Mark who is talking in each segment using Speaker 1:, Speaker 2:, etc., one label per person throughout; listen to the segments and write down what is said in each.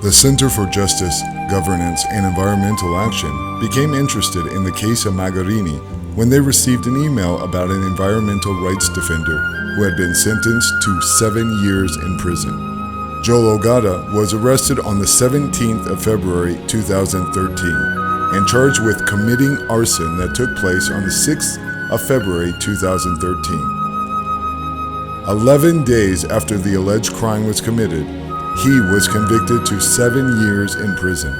Speaker 1: The Center for Justice, Governance, and Environmental Action became interested in the case of Magarini when they received an email about an environmental rights defender who had been sentenced to 7 years in prison. Joel Ogada was arrested on the 17th of February 2013 and charged with committing arson that took place on the 6th of February 2013. 11 days after the alleged crime was committed, he was convicted to 7 years in prison.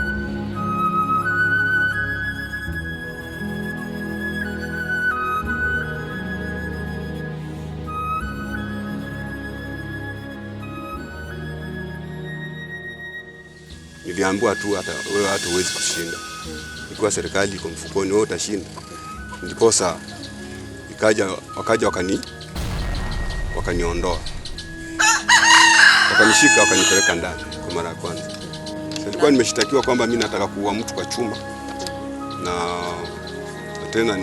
Speaker 2: Niliambiwa tu hata wewe hata huwezi kushinda. Ikiwa serikali iko mfukoni wewe utashinda. Ndikosa wakaja wakaniondoa. Wakanishika wakanipeleka ndani kwa mara ya kwanza. Nilikuwa nimeshtakiwa kwamba mimi nataka kuua mtu kwa chuma. Na tena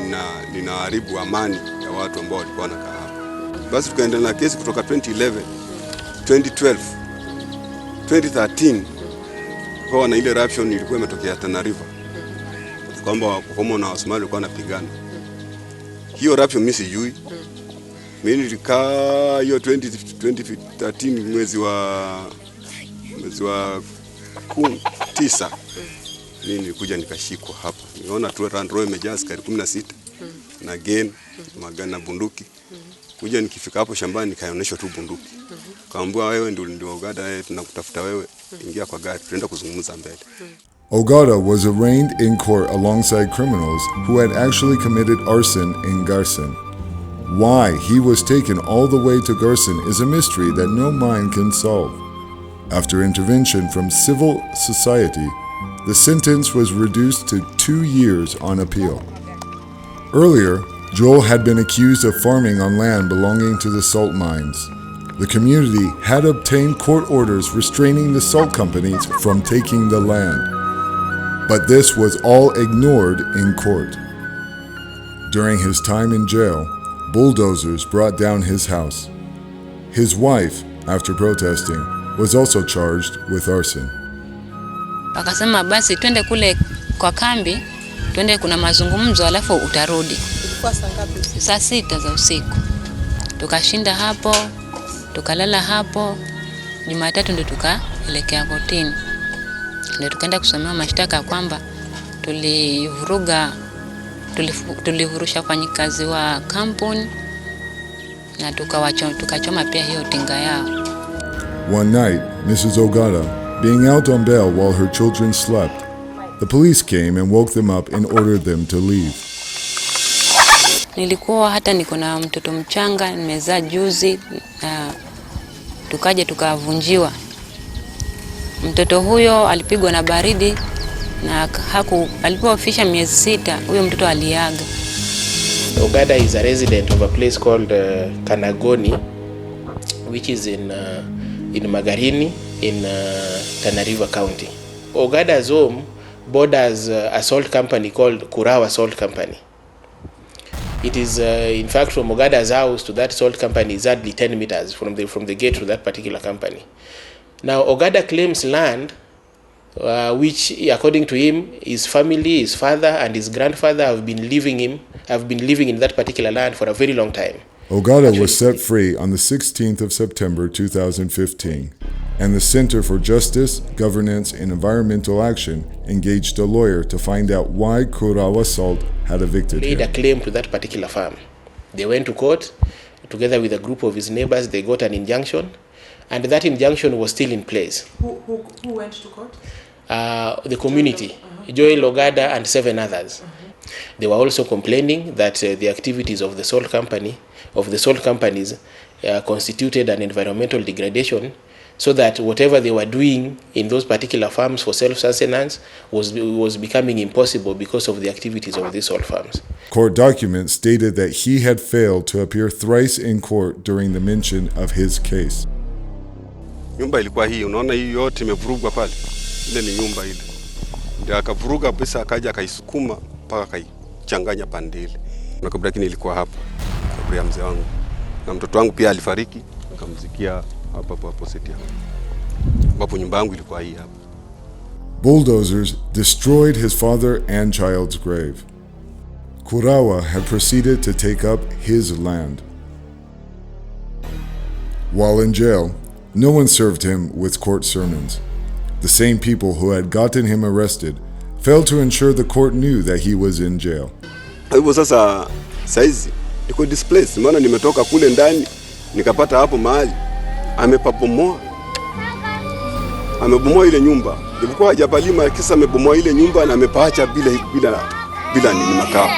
Speaker 2: ninaharibu amani ya watu ambao walikuwa wanakaa hapa. Basi tukaendelea na kesi kutoka 2011, 2012, 2013. Kwa na ile eruption ilikuwa imetokea Tana River. Kwamba Wakomo na Wasomali walikuwa wanapigana. Hiyo eruption mimi sijui. Mimi nilikaa hiyo 2013 mwezi wa 9. Mimi nilikuja nikashikwa hapa. Niona tu Land Rover imejaa askari 16 na gen magana na bunduki. Kuja nikifika hapo shambani nikaonyeshwa tu bunduki. Kaambiwa wewe ndio Ogada, tunakutafuta wewe. Ingia kwa gari tunaenda kuzungumza mbele.
Speaker 1: Ogada was arraigned in court alongside criminals who had actually committed arson in Garsen. Why he was taken all the way to Garsen is a mystery that no mind can solve. After intervention from civil society, the sentence was reduced to 2 years on appeal. Earlier, Joel had been accused of farming on land belonging to the salt mines. The community had obtained court orders restraining the salt companies from taking the land. But this was all ignored in court. During his time in jail, bulldozers brought down his house. His wife, after protesting, was also charged with arson.
Speaker 3: Akasema basi twende kule kwa kambi, twende kuna mazungumzo alafu utarudi.
Speaker 4: Ilikuwa saa ngapi usiku?
Speaker 3: Saa 6 za usiku. Tukashinda hapo, tukalala hapo. Jumatatu ndio tukaelekea kotini. Ndio tukaenda kusomewa mashtaka kwamba tulivurusha wafanyikazi wa kampuni na tukachoma pia hiyo tinga yao.
Speaker 1: One night, Mrs. Ogada, being out on bail while her children slept, the police came and woke them up and ordered them to leave.
Speaker 3: Nilikuwa hata niko na mtoto mchanga nimezaa juzi na tukaje tukavunjiwa. Mtoto huyo alipigwa na baridi na alipofisha miezi 6 huyo mtoto aliaga.
Speaker 5: Ogada is a resident of a place called Kanagoni, which is in Magarini in Tana River County. Ogada's home borders a salt company called Kurawa Salt Company. It is in fact from Ogada's house to that salt company is hardly 10 meters from the gate to that particular company. Now Ogada claims land which according to him his family, his father and his grandfather have been living in that particular land for a very long time.
Speaker 1: Ogada was set free on the 16th of September 2015, and the Center for Justice, Governance, and Environmental Action engaged a lawyer to find out why Kurawa Salt had evicted him.
Speaker 5: Made a claim to that particular farm. They went to court together with a group of his neighbors. They got an injunction, and that injunction was still in place.
Speaker 4: Who went to court?
Speaker 5: The community, Joel Ogada and 7 others. They were also complaining that the activities of the salt companies constituted an environmental degradation, so that whatever they were doing in those particular farms for self-sustenance was becoming impossible because of the activities of these salt farms.
Speaker 1: Court documents stated that he had failed to appear thrice in court during the mention of his case.
Speaker 2: Nyumba ilikuwa hii, unaona hii yote imevurugwa pale. Ile ni nyumba ile. Ndio akavuruga pesa akaja akaisukuma mpaka akaichanganya pandile. Na kabla kile ilikuwa hapa. Kabla ya mzee wangu. Na mtoto wangu pia alifariki, akamzikia hapa Setia. Ambapo nyumba yangu ilikuwa hii hapa.
Speaker 1: Bulldozers destroyed his father and child's grave. Kurawa had proceeded to take up his land. While in jail, no one served him with court sermons. The same people who had gotten him arrested failed to ensure the court knew that he was in jail.
Speaker 2: Kwa hivyo sasa saizi niko displaced, maana nimetoka kule ndani nikapata hapo mahali amebomoa ile nyumba. Ilikuwa hajapalima, kisa amebomoa ile nyumba na amepaacha bila nini makao.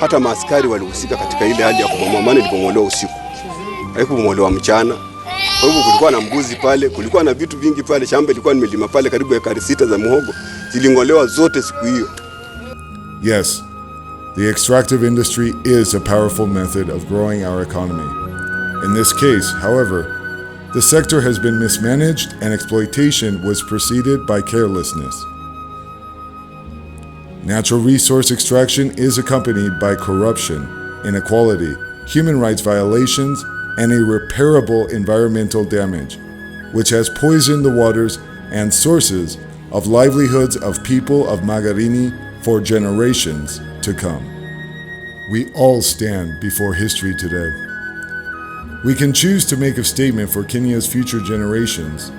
Speaker 2: Hata maaskari walihusika katika ile hali ya kubomoa, maana ilibomolewa usiku, haikubomolewa mchana. Kwa hivyo kulikuwa na mbuzi pale, kulikuwa na vitu vingi pale, shamba ilikuwa nimelima pale karibu ekari 6 za muhogo, zilingolewa zote siku hiyo.
Speaker 1: Yes, the extractive industry is a powerful method of growing our economy. In this case, however, the sector has been mismanaged and exploitation was preceded by carelessness. Natural resource extraction is accompanied by corruption, inequality, human rights violations, and irreparable environmental damage, which has poisoned the waters and sources of livelihoods of people of Magarini for generations to come. We all stand before history today. We can choose to make a statement for Kenya's future generations,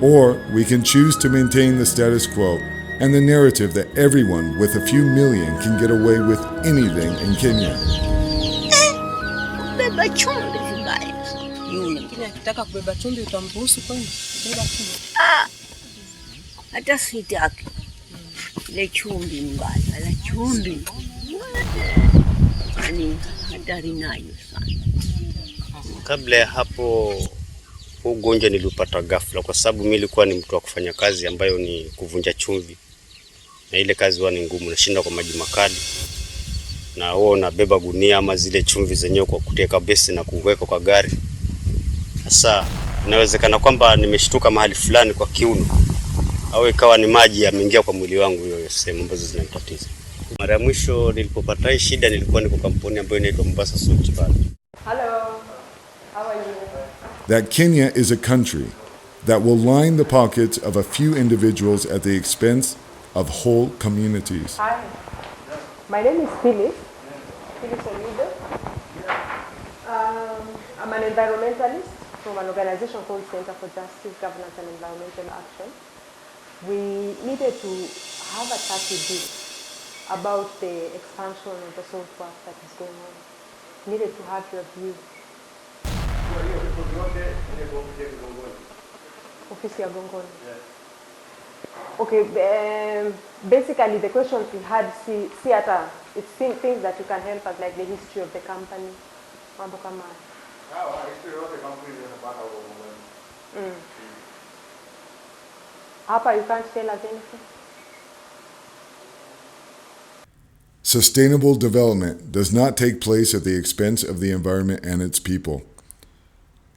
Speaker 1: or we can choose to maintain the status quo and the narrative that everyone with a few million can get away with anything in Kenya.
Speaker 4: Akitaka kubeba chumvi utamruhusu kwani? Beba chumvi.
Speaker 6: Hata sitaki. Ile chumvi mbaya, la chumvi. Yaani hatari nayo sana.
Speaker 7: Kabla ya hapo ugonjwa nilipata ghafla kwa sababu mimi nilikuwa ni mtu wa kufanya kazi ambayo ni kuvunja chumvi. Na ile kazi huwa ni ngumu, nashinda kwa maji makali. Na huwa unabeba gunia ama zile chumvi zenyewe kwa kuteka besi na kuweka kwa gari. Sasa inawezekana kwamba nimeshtuka mahali fulani kwa kiuno au ikawa ni maji yameingia kwa mwili wangu, hiyo sehemu ambazo zinanitatiza. Mara ya mwisho nilipopata hii shida nilikuwa niko kampuni ambayo inaitwa Mombasa Salt Plant.
Speaker 4: Hello. How are you?
Speaker 1: That Kenya is a country that will line the pockets of a few individuals at the expense of whole communities.
Speaker 4: Hi. My name is Phyllis. Phyllis Olido. I'm an environmentalist from an organization called Center for Justice, Governance and Environmental Action. We needed to have a chat with you about the expansion of the salt work that is going on. Needed to have your view. Office ya Gongoni. Okay, basically the questions we had, it's things that you can help us, like the history of the company. Mambo kama history of the company is about how Gongoni. Hapa you can't tell us anything?
Speaker 1: Sustainable development does not take place at the expense of the environment and its people.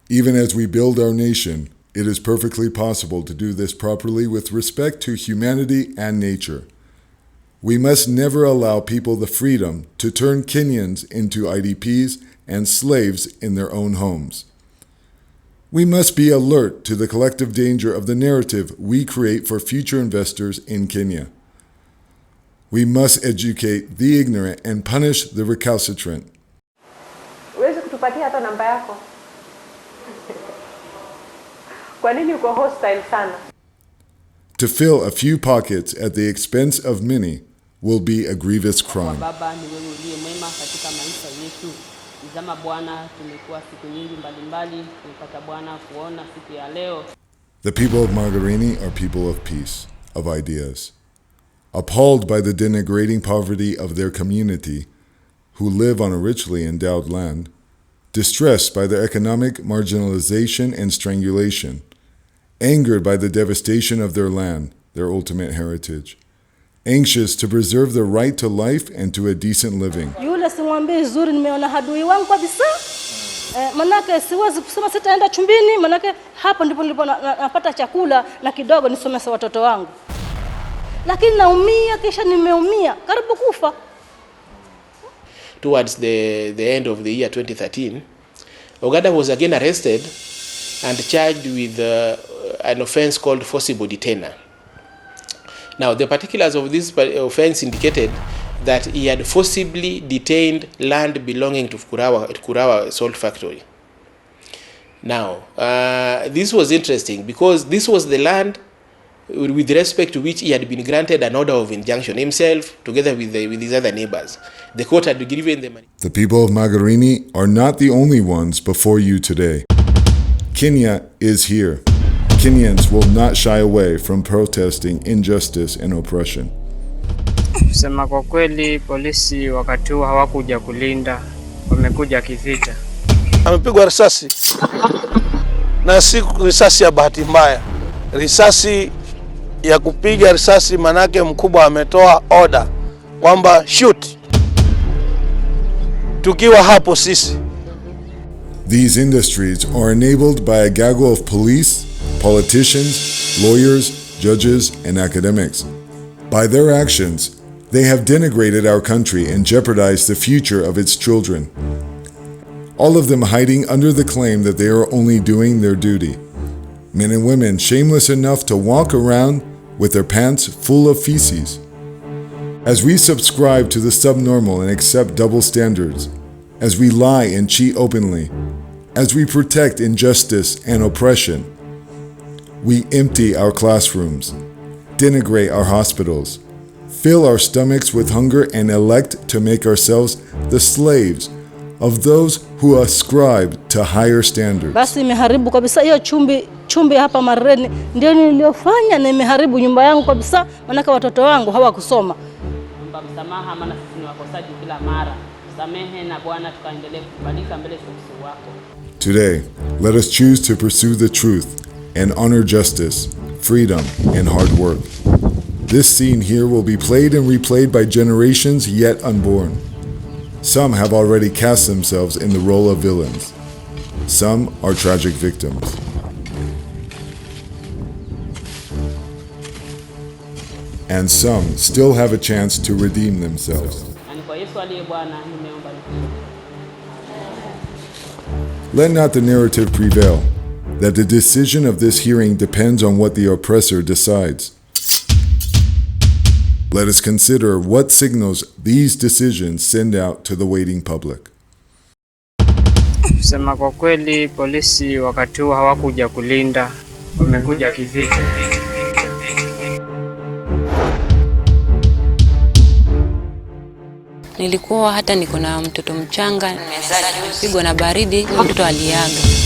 Speaker 1: Even as we build our nation, it is perfectly possible to do this properly with respect to humanity and nature. We must never allow people the freedom to turn Kenyans into IDPs and slaves in their own homes. We must be alert to the collective danger of the narrative we create for future investors in Kenya. We must educate the ignorant and punish the recalcitrant.
Speaker 4: Uwezi kutupatia hata namba yako? Kwa nini uko hostile sana?
Speaker 1: To fill a few pockets at the expense of many will be a grievous crime.
Speaker 8: Baba ni wewe uliye mwema katika maisha yetu. Nizama Bwana, tumekuwa siku nyingi mbalimbali, tumepata Bwana kuona siku ya leo.
Speaker 1: The people of Magarini are people of peace, of ideas. Appalled by the denigrating poverty of their community, who live on a richly endowed land, distressed by their economic marginalization and strangulation, angered by the devastation of their land, their ultimate heritage, anxious to preserve their right to life and to a decent living.
Speaker 9: Yule simwambie zuri, nimeona hadui wangu kabisa. Manake siwezi kusema sitaenda chumbini, manake hapo ndipo napata chakula na kidogo nisomeshe watoto wangu. Lakini naumia, kisha nimeumia karibu kufa.
Speaker 5: Towards the end of the year 2013, Ogada was again arrested and charged with an offense called forcible detainer. Now, the particulars of this offense indicated that he had forcibly detained land belonging to Kurawa Salt Factory. Now, this was interesting because this was the land with respect to which he had been granted an order of injunction himself, together with his other neighbors. The court had given them.
Speaker 1: The people of Magarini are not the only ones before you today. Kenya is here. Kenyans will not shy away from protesting injustice and oppression.
Speaker 10: Kusema kwa kweli, polisi wakati huu hawakuja kulinda, wamekuja kivita.
Speaker 11: Amepigwa risasi na si risasi ya bahati mbaya, risasi ya kupiga risasi, manake mkubwa ametoa order kwamba shoot. Tukiwa hapo sisi.
Speaker 1: These industries are enabled by a gaggle of police, politicians, lawyers, judges, and academics. By their actions, they have denigrated our country and jeopardized the future of its children. All of them hiding under the claim that they are only doing their duty. Men and women shameless enough to walk around with their pants full of feces. As we subscribe to the subnormal and accept double standards, as we lie and cheat openly, as we protect injustice and oppression, we empty our classrooms, denigrate our hospitals, fill our stomachs with hunger, and elect to make ourselves the slaves of those who ascribe to higher standards.
Speaker 9: Basi imeharibu kabisa hiyo chumbi hapa Magarini, ndio niliyofanya, na imeharibu nyumba yangu kabisa, maana watoto wangu hawakusoma.
Speaker 8: Naomba msamaha, maana sisi ni wakosaji kila mara. Samehe na Bwana, tukaendelee kubadilika mbele za uso wako.
Speaker 1: Today, let us choose to pursue the truth and honor justice, freedom, and hard work. This scene here will be played and replayed by generations yet unborn. Some have already cast themselves in the role of villains. Some are tragic victims. And some still have a chance to redeem themselves. Let not the narrative prevail that the decision of this hearing depends on what the oppressor decides. Let us consider what signals these decisions send out to the waiting public.
Speaker 10: Kusema kwa kweli, polisi wakati huu hawakuja kulinda, wamekuja kivita.
Speaker 3: Nilikuwa hata niko na mtoto mchanga, nimezaa, pigwa na baridi, mtoto aliaga.